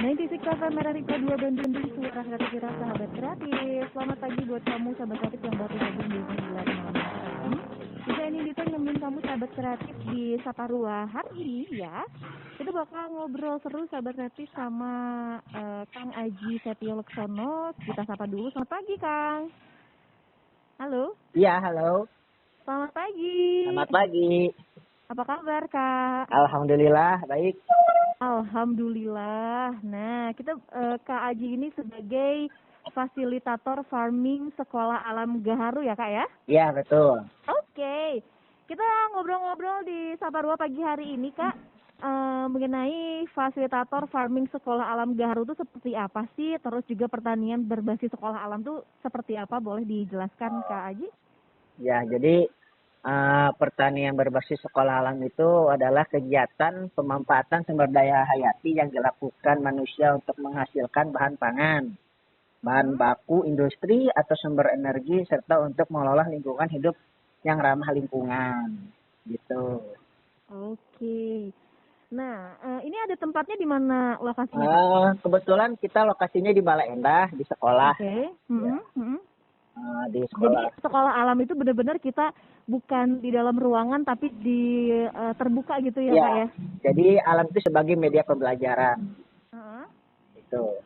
96 FM Merah 2 Bandung, suara kreatif sahabat kreatif. Selamat pagi buat kamu sahabat kreatif yang baru gabung di bulan malam. Bisa ini Dita nemenin kamu sahabat kreatif di Saparua hari ini ya. Kita bakal ngobrol seru sahabat kreatif sama Kang Aji Setio Leksono. Kita sapa dulu. Selamat pagi Kang. Halo. Iya, halo. Selamat pagi. Selamat pagi. Apa kabar Kak? Alhamdulillah, baik. Alhamdulillah. Nah, kita Kak Aji ini sebagai fasilitator farming Sekolah Alam Gaharu ya Kak ya? Iya, betul. Oke. Kita ngobrol-ngobrol di Saparua pagi hari ini Kak. Mengenai fasilitator farming Sekolah Alam Gaharu itu seperti apa sih? Terus juga pertanian berbasis sekolah alam itu seperti apa? Boleh dijelaskan Kak Aji? Ya, jadi pertanian berbasis sekolah alam itu adalah kegiatan pemanfaatan sumber daya hayati yang dilakukan manusia untuk menghasilkan bahan pangan, bahan baku industri atau sumber energi, serta untuk mengelola lingkungan hidup yang ramah lingkungan. Gitu. Oke. Nah, ini ada tempatnya di mana lokasinya? Kebetulan kita lokasinya di Bale Endah, di sekolah. Oke. Di sekolah. Jadi sekolah alam itu benar-benar kita bukan di dalam ruangan tapi di terbuka gitu ya Kak ya? Jadi alam itu sebagai media pembelajaran. Gitu.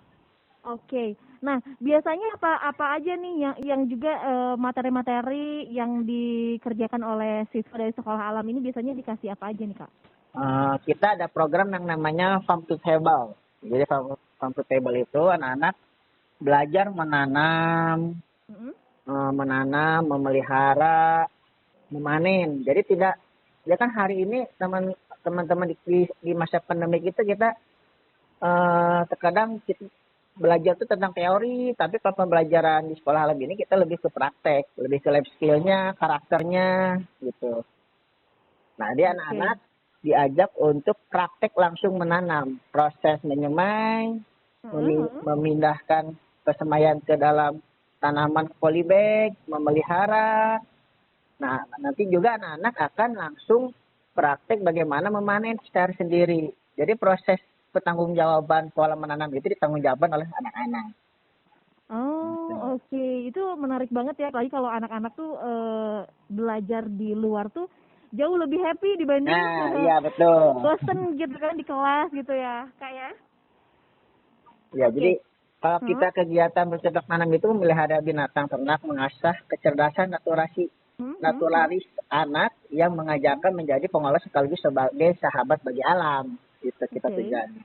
Oke. Nah, biasanya apa aja nih yang juga materi-materi yang dikerjakan oleh siswa dari sekolah alam ini biasanya dikasih apa aja nih Kak? Kita ada program yang namanya Farm to Table. Jadi Farm to Table itu anak-anak belajar menanam, memelihara, memanen. Jadi ya kan hari ini teman-teman di masa pandemi kita terkadang kita belajar itu tentang teori, tapi kalau pembelajaran di sekolah alam ini kita lebih ke praktek, lebih ke life skill-nya, karakternya, gitu. Nah, dia anak-anak diajak untuk praktek langsung menanam, proses menyemai, memindahkan kesemaian ke dalam tanaman polybag, memelihara. Nah, nanti juga anak-anak akan langsung praktek bagaimana memanen secara sendiri. Jadi proses pertanggungjawaban pola menanam itu ditanggungjawabkan oleh anak-anak. Oh, oke. Itu menarik banget ya. Apalagi kalau anak-anak tuh belajar di luar tuh jauh lebih happy dibanding iya betul. bosen gitu kan di kelas gitu ya, Kak ya? Ya, jadi kalau kita kegiatan bercocok tanam itu memelihara binatang ternak, mengasah kecerdasan naturalis anak yang mengajarkan menjadi pengolah sekaligus sebagai sahabat bagi alam. Gitu kita tujuannya.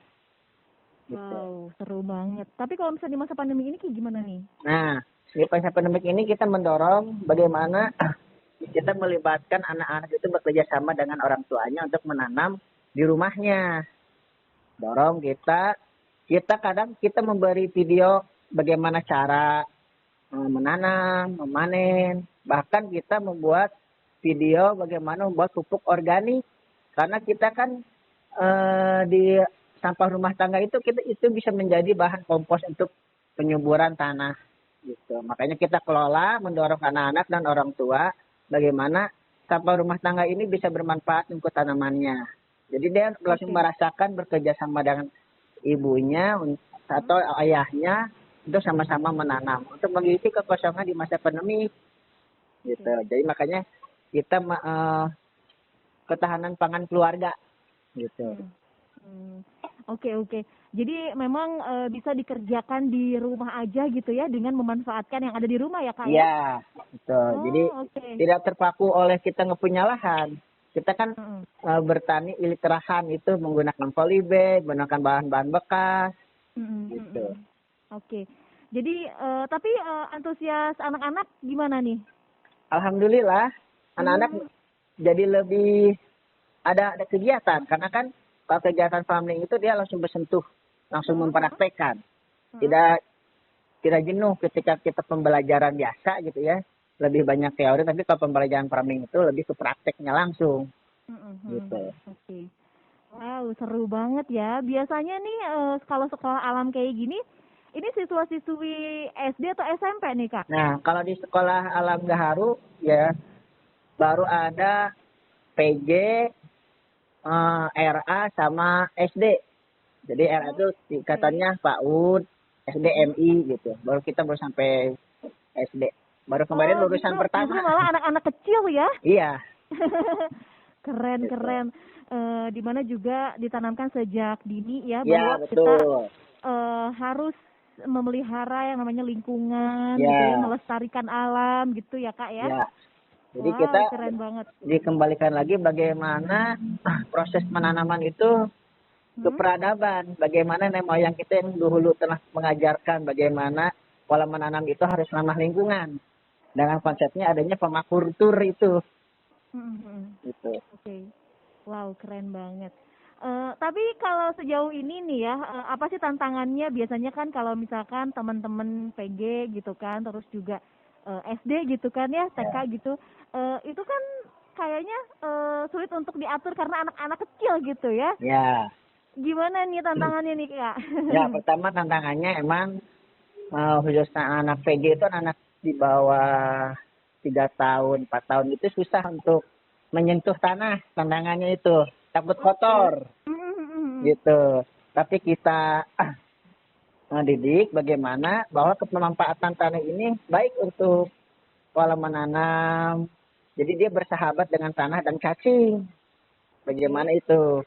Gitu. Wow, seru banget. Tapi kalau misalnya di masa pandemi ini kayak gimana nih? Nah, di masa pandemi ini kita mendorong bagaimana kita melibatkan anak-anak itu bekerja sama dengan orang tuanya untuk menanam di rumahnya. Dorong kita kadang kita memberi video bagaimana cara menanam, memanen, bahkan kita membuat video bagaimana membuat pupuk organik. Karena kita kan di sampah rumah tangga itu bisa menjadi bahan kompos untuk penyuburan tanah gitu. Makanya kita kelola, mendorong anak-anak dan orang tua bagaimana sampah rumah tangga ini bisa bermanfaat untuk tanamannya. Jadi dia langsung merasakan bekerja sama dengan ibunya atau ayahnya untuk sama-sama menanam untuk mengisi kekosongan di masa pandemi gitu. Jadi makanya kita ketahanan pangan keluarga gitu. Oke. Jadi memang bisa dikerjakan di rumah aja gitu ya dengan memanfaatkan yang ada di rumah ya Kak ya? Iya, betul. Jadi tidak terpaku oleh kita nggak punya lahan. Kita kan bertani iliterahan itu menggunakan polybag, menggunakan bahan-bahan bekas. Gitu. Oke. Jadi tapi antusias anak-anak gimana nih? Alhamdulillah, anak-anak jadi lebih ada kegiatan karena kan kalau kegiatan farming itu dia langsung bersentuh, langsung mempraktekkan. Tidak jenuh ketika kita pembelajaran biasa gitu ya. Lebih banyak teori, tapi kalau pembelajaran farming itu lebih ke prakteknya langsung. Gitu. Oke. Wow, seru banget ya. Biasanya nih kalau sekolah alam kayak gini, ini siswa-siswi SD atau SMP nih Kak? Nah, kalau di sekolah Alam Gaharu ya baru ada PJ, RA sama SD. Jadi LA itu tingkatannya PAUD, SD, MI gitu. Baru sampai SD. Baru kemarin lulusan Justru pertama. malah anak-anak kecil ya. Iya. Keren, Gitu. keren. Di mana juga ditanamkan sejak dini ya Ya, bahwa kita betul. harus memelihara yang namanya lingkungan gitu ya, Ya, melestarikan alam gitu ya Kak ya. ya. Jadi Wow, kita keren banget. dikembalikan lagi bagaimana proses penanaman itu ke Hmm? peradaban. Bagaimana nenek moyang kita yang dulu telah mengajarkan bagaimana pola menanam itu harus ramah lingkungan. Dengan konsepnya adanya permakultur itu. Hmm, hmm. Gitu. Oke. Wow, keren banget. Tapi kalau sejauh ini nih ya, apa sih tantangannya biasanya kan kalau misalkan teman-teman PG gitu kan, terus juga SD gitu kan ya, TK gitu, itu kan kayaknya sulit untuk diatur karena anak-anak kecil gitu ya. Ya. Gimana nih tantangannya nih Kak? Ya, pertama tantangannya emang khususnya anak PG itu anak di bawah 3 tahun, 4 tahun itu susah untuk menyentuh tanah. Tantangannya itu takut kotor gitu. Tapi kita didik bagaimana bahwa kemanfaatan tanah ini baik untuk pola menanam. Jadi dia bersahabat dengan tanah dan cacing. Bagaimana itu?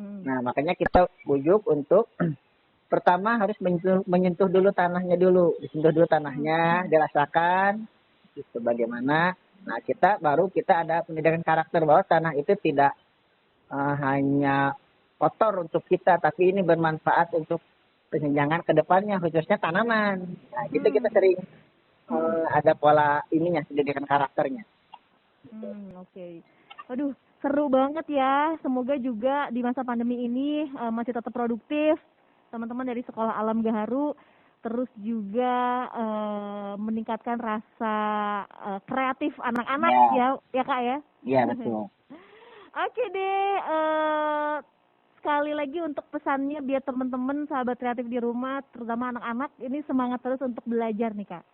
Nah, makanya kita bujuk untuk pertama harus menyentuh dulu tanahnya dulu. Disentuh dulu tanahnya, dirasakan gitu bagaimana. Nah, kita ada pendidikan karakter bahwa tanah itu tidak hanya kotor untuk kita, tapi ini bermanfaat untuk penjenjangan ke depannya, khususnya tanaman. Nah, kita sering ada pola ininya, pendidikan karakternya. Oke. Aduh, seru banget ya. Semoga juga di masa pandemi ini masih tetap produktif teman-teman dari Sekolah Alam Gaharu, terus juga meningkatkan rasa kreatif anak-anak ya Kak ya. Iya, betul. Oke deh, sekali lagi untuk pesannya biar teman-teman sahabat kreatif di rumah, terutama anak-anak ini semangat terus untuk belajar nih Kak.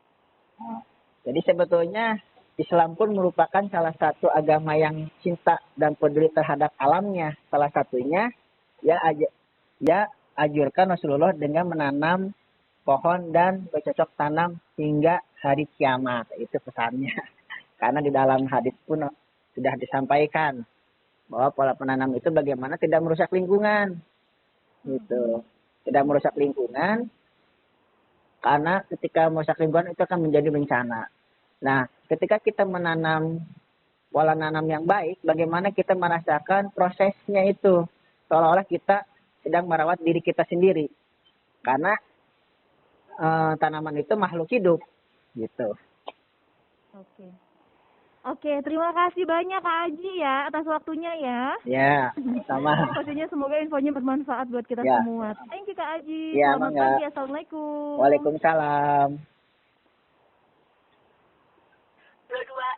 Jadi sebetulnya Islam pun merupakan salah satu agama yang cinta dan peduli terhadap alamnya. Salah satunya ya anjurkan Rasulullah dengan menanam pohon dan bercocok tanam hingga hari kiamat. Itu pesannya. Karena di dalam hadis pun sudah disampaikan bahwa pola penanam itu bagaimana tidak merusak lingkungan. Gitu. Tidak merusak lingkungan karena ketika merusak lingkungan itu akan menjadi bencana. Nah, ketika kita menanam pola nanam yang baik, bagaimana kita merasakan prosesnya itu seolah-olah kita sedang merawat diri kita sendiri. Karena tanaman itu makhluk hidup, gitu. Oke, terima kasih banyak Kak Aji ya atas waktunya ya. Ya, sama. Pastinya semoga infonya bermanfaat buat kita semua. Thank you Kak Aji. Ya, Selamat pagi. Assalamualaikum. Waalaikumsalam. Dua-dua